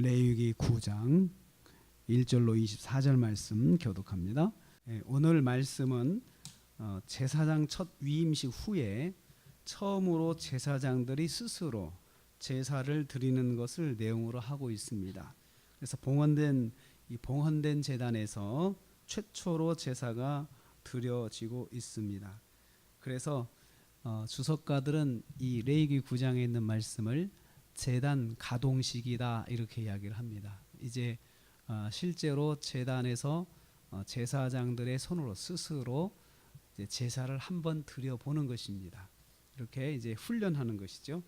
레위기 9장 1절로 24절 말씀 교독합니다. 오늘 말씀은 제사장 첫 위임식 후에 처음으로 제사장들이 스스로 제사를 드리는 것을 내용으로 하고 있습니다. 그래서 봉헌된 제단에서 최초로 제사가 드려지고 있습니다. 그래서 주석가들은 이 레위기 9장에 있는 말씀을 제단 가동식이다 이렇게 이야기를 합니다. 이제 실제로 제단에서 제사장들의 손으로 스스로 이제 제사를 한번 드려보는 것입니다. 이렇게 이제 훈련하는 것이죠.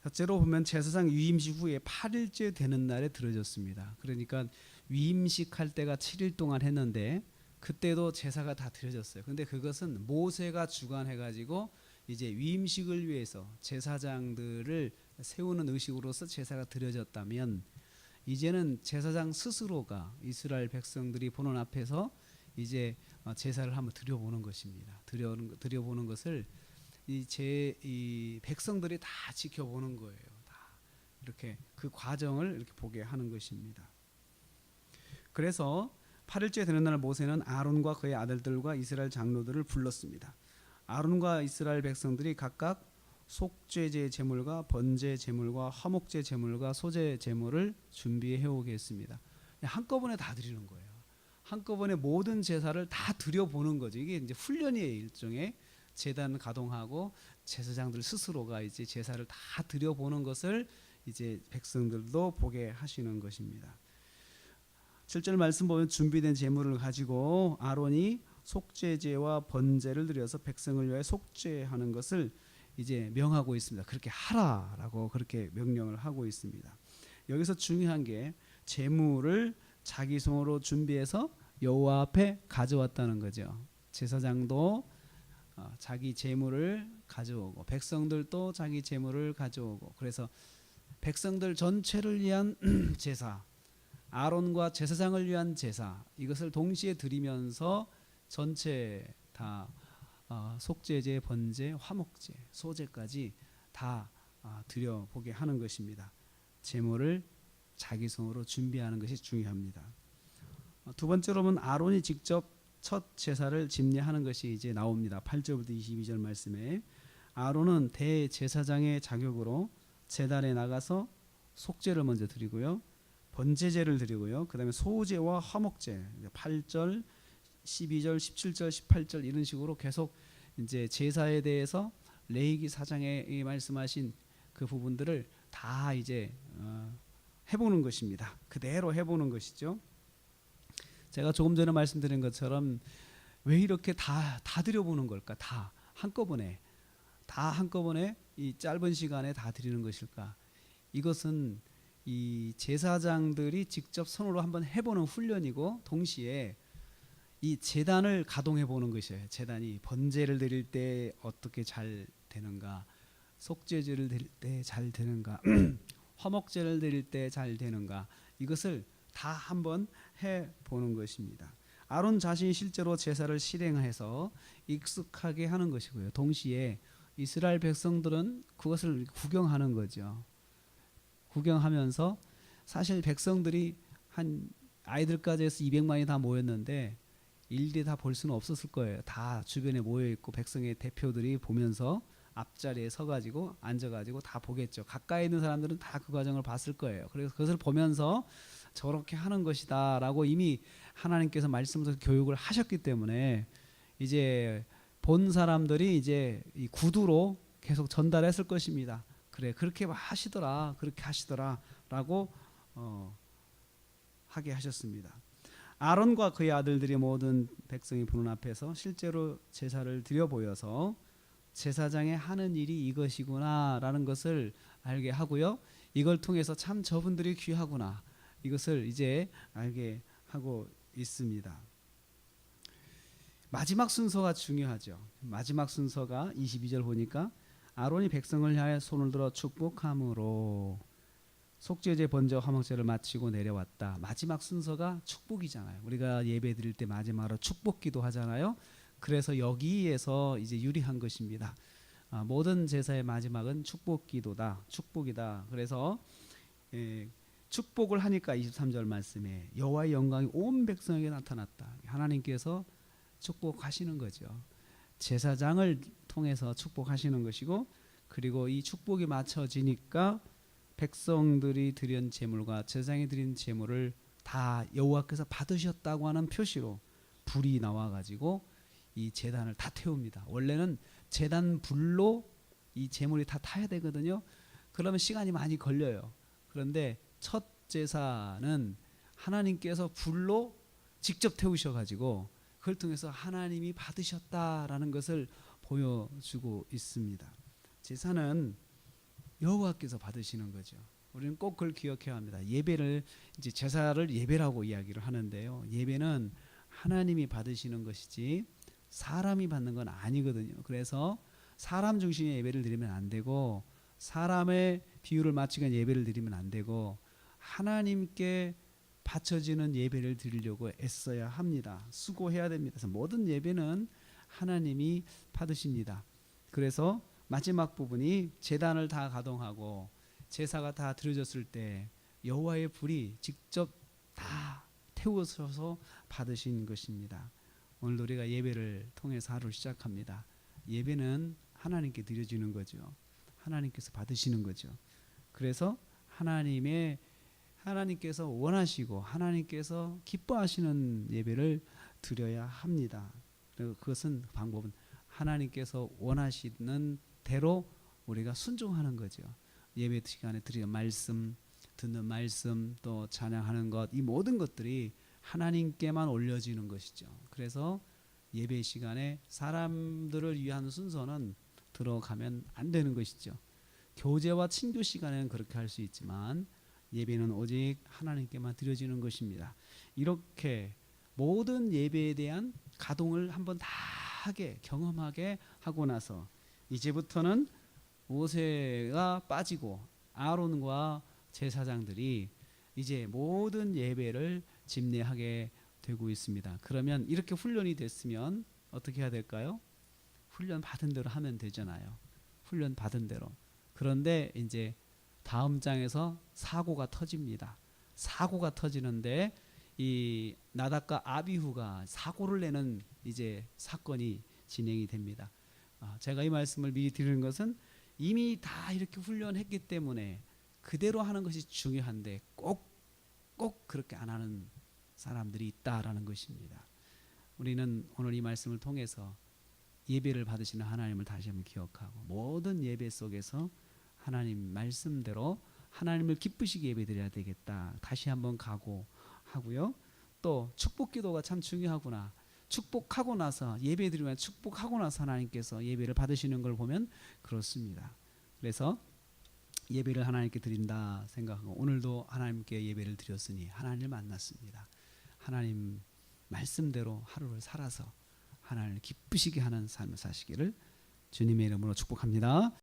첫째로 보면 제사장 위임식 후에 8일째 되는 날에 드려졌습니다. 그러니까 위임식 할 때가 7일 동안 했는데 그때도 제사가 다 드려졌어요. 근데 그것은 모세가 주관해가지고 이제 위임식을 위해서 제사장들을 세우는 의식으로서 제사가 드려졌다면, 이제는 제사장 스스로가 이스라엘 백성들이 보는 앞에서 이제 제사를 한번 드려보는 것입니다. 드려보는 것을 이 백성들이 다 지켜보는 거예요. 다 이렇게 그 과정을 이렇게 보게 하는 것입니다. 그래서 8일째 되는 날 모세는 아론과 그의 아들들과 이스라엘 장로들을 불렀습니다. 아론과 이스라엘 백성들이 각각 속죄제 제물과 번제 제물과 화목제 제물과 소제 제물을 준비해 오게 했습니다. 한꺼번에 다 드리는 거예요. 한꺼번에 모든 제사를 다 드려보는 거죠. 이게 이제 훈련이에요. 일종의 제단 가동하고 제사장들 스스로가 이제 제사를 다 드려보는 것을 이제 백성들도 보게 하시는 것입니다. 7절 말씀 보면 준비된 제물을 가지고 아론이 속죄제와 번제를 드려서 백성을 위하여 속죄하는 것을 이제 명하고 있습니다. 그렇게 하라라고 그렇게 명령을 하고 있습니다. 여기서 중요한 게 제물을 자기 손으로 준비해서 여호와 앞에 가져왔다는 거죠. 제사장도 자기 제물을 가져오고 백성들도 자기 제물을 가져오고, 그래서 백성들 전체를 위한 제사, 아론과 제사장을 위한 제사, 이것을 동시에 드리면서 전체 다 속죄제, 번제, 화목제, 소제까지 다 드려보게 하는 것입니다. 제물을 자기 손으로 준비하는 것이 중요합니다. 두 번째로는 아론이 직접 첫 제사를 집례하는 것이 이제 나옵니다. 8절부터 22절 말씀에 아론은 대제사장의 자격으로 제단에 나가서 속죄를 먼저 드리고요, 번제제를 드리고요, 그 다음에 소제와 화목제, 8절, 12절, 17절, 18절 이런 식으로 계속 이제 제사에 대해서 레위기 4장에 말씀하신 그 부분들을 다 이제 해보는 것입니다. 그대로 해보는 것이죠. 제가 조금 전에 말씀드린 것처럼 왜 이렇게 다 드려보는 걸까? 다 한꺼번에 이 짧은 시간에 다 드리는 것일까? 이것은 이 제사장들이 직접 손으로 한번 해보는 훈련이고, 동시에 이 제단을 가동해 보는 것이에요. 제단이 번제를 드릴 때 어떻게 잘 되는가, 속죄제를 드릴 때 잘 되는가, 화목제를 드릴 때 잘 되는가, 이것을 다 한번 해 보는 것입니다. 아론 자신이 실제로 제사를 실행해서 익숙하게 하는 것이고요, 동시에 이스라엘 백성들은 그것을 구경하는 거죠. 구경하면서, 사실 백성들이 한 아이들까지 해서 200만이 다 모였는데 일일이 다 볼 수는 없었을 거예요. 다 주변에 모여 있고 백성의 대표들이 보면서 앞자리에 서가지고 앉아가지고 다 보겠죠. 가까이 있는 사람들은 다 그 과정을 봤을 거예요. 그래서 그것을 보면서 저렇게 하는 것이다 라고 이미 하나님께서 말씀으로 교육을 하셨기 때문에 이제 본 사람들이 이제 이 구두로 계속 전달했을 것입니다. 그래, 그렇게 하시더라, 그렇게 하시더라 라고 하게 하셨습니다. 아론과 그의 아들들이 모든 백성이 보는 앞에서 실제로 제사를 드려 보여서 제사장의 하는 일이 이것이구나 라는 것을 알게 하고요, 이걸 통해서 참 저분들이 귀하구나, 이것을 이제 알게 하고 있습니다. 마지막 순서가 중요하죠. 마지막 순서가 22절 보니까 아론이 백성을 향해 손을 들어 축복함으로 속죄제, 번제, 화목제를 마치고 내려왔다. 마지막 순서가 축복이잖아요. 우리가 예배 드릴 때 마지막으로 축복기도 하잖아요. 그래서 여기에서 이제 유리한 것입니다. 모든 제사의 마지막은 축복기도다, 축복이다. 그래서 축복을 하니까 23절 말씀에 여호와의 영광이 온 백성에게 나타났다. 하나님께서 축복하시는 거죠. 제사장을 통해서 축복하시는 것이고, 그리고 이 축복이 맞춰지니까 백성들이 드린 제물과 제사장이 드린 제물을 다 여호와께서 받으셨다고 하는 표시로 불이 나와 가지고 이 제단을 다 태웁니다. 원래는 제단 불로 이 제물이 다 타야 되거든요. 그러면 시간이 많이 걸려요. 그런데 첫 제사는 하나님께서 불로 직접 태우셔 가지고 그걸 통해서 하나님이 받으셨다라는 것을 보여주고 있습니다. 제사는 여호와께서 받으시는 거죠. 우리는 꼭 그걸 기억해야 합니다. 예배를 이제 제사를 예배라고 이야기를 하는데요. 예배는 하나님이 받으시는 것이지 사람이 받는 건 아니거든요. 그래서 사람 중심의 예배를 드리면 안 되고, 사람의 비유를 맞추기 위한 예배를 드리면 안 되고, 하나님께 바쳐지는 예배를 드리려고 애써야 합니다. 수고해야 됩니다. 그래서 모든 예배는 하나님이 받으십니다. 그래서 마지막 부분이 제단을 다 가동하고 제사가 다 드려졌을 때 여호와의 불이 직접 다 태우셔서 받으신 것입니다. 오늘 우리가 예배를 통해서 하루를 시작합니다. 예배는 하나님께 드려지는 거죠. 하나님께서 받으시는 거죠. 그래서 하나님께서 원하시고 하나님께서 기뻐하시는 예배를 드려야 합니다. 그것은 방법은 하나님께서 원하시는 대로 우리가 순종하는 거죠. 예배 시간에 드리는 말씀, 듣는 말씀, 또 찬양하는 것, 이 모든 것들이 하나님께만 올려지는 것이죠. 그래서 예배 시간에 사람들을 위한 순서는 들어가면 안 되는 것이죠. 교제와 친교 시간에는 그렇게 할 수 있지만 예배는 오직 하나님께만 드려지는 것입니다. 이렇게 모든 예배에 대한 가동을 한번 다 경험하게 하고 나서 이제부터는 모세가 빠지고 아론과 제사장들이 이제 모든 예배를 집례하게 되고 있습니다. 그러면 이렇게 훈련이 됐으면 어떻게 해야 될까요? 훈련 받은 대로 하면 되잖아요. 훈련 받은 대로. 그런데 이제 다음 장에서 사고가 터집니다. 사고가 터지는데 이 나답과 아비후가 사고를 내는 이제 사건이 진행이 됩니다. 제가 이 말씀을 미리 드리는 것은 이미 다 이렇게 훈련했기 때문에 그대로 하는 것이 중요한데 꼭 그렇게 안 하는 사람들이 있다라는 것입니다. 우리는 오늘 이 말씀을 통해서 예배를 받으시는 하나님을 다시 한번 기억하고 모든 예배 속에서 하나님 말씀대로 하나님을 기쁘시게 예배드려야 되겠다. 다시 한번 각오하고요. 또 축복기도가 참 중요하구나. 축복하고 나서 예배드리면 축복하고 나서 하나님께서 예배를 받으시는 걸 보면 그렇습니다. 그래서 예배를 하나님께 드린다 생각하고 오늘도 하나님께 예배를 드렸으니 하나님을 만났습니다. 하나님 말씀대로 하루를 살아서 하나님을 기쁘시게 하는 삶을 사시기를 주님의 이름으로 축복합니다.